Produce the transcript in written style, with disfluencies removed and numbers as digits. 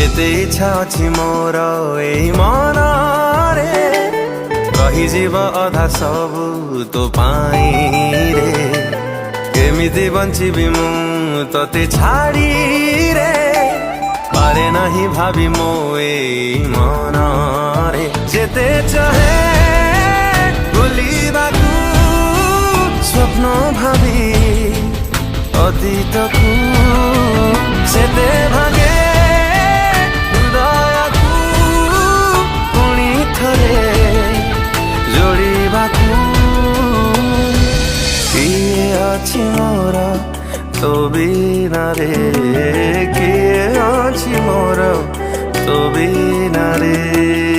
केते इच्छा अछि मोर एई मनरे रहिजिब अधा सबु तो पाई रे केमिति बंचिबि मु तते छाड़ी रे पारे नहीं भाभी मो एई मनरे जेते चाहे बुलिबाकु स्वप्न भावी अतीत को सेते भागे हृदय को पुणी थरे जोड़ीबाकू किए अछि मोर तो बिना रे किए अछि मोर तो बिना रे।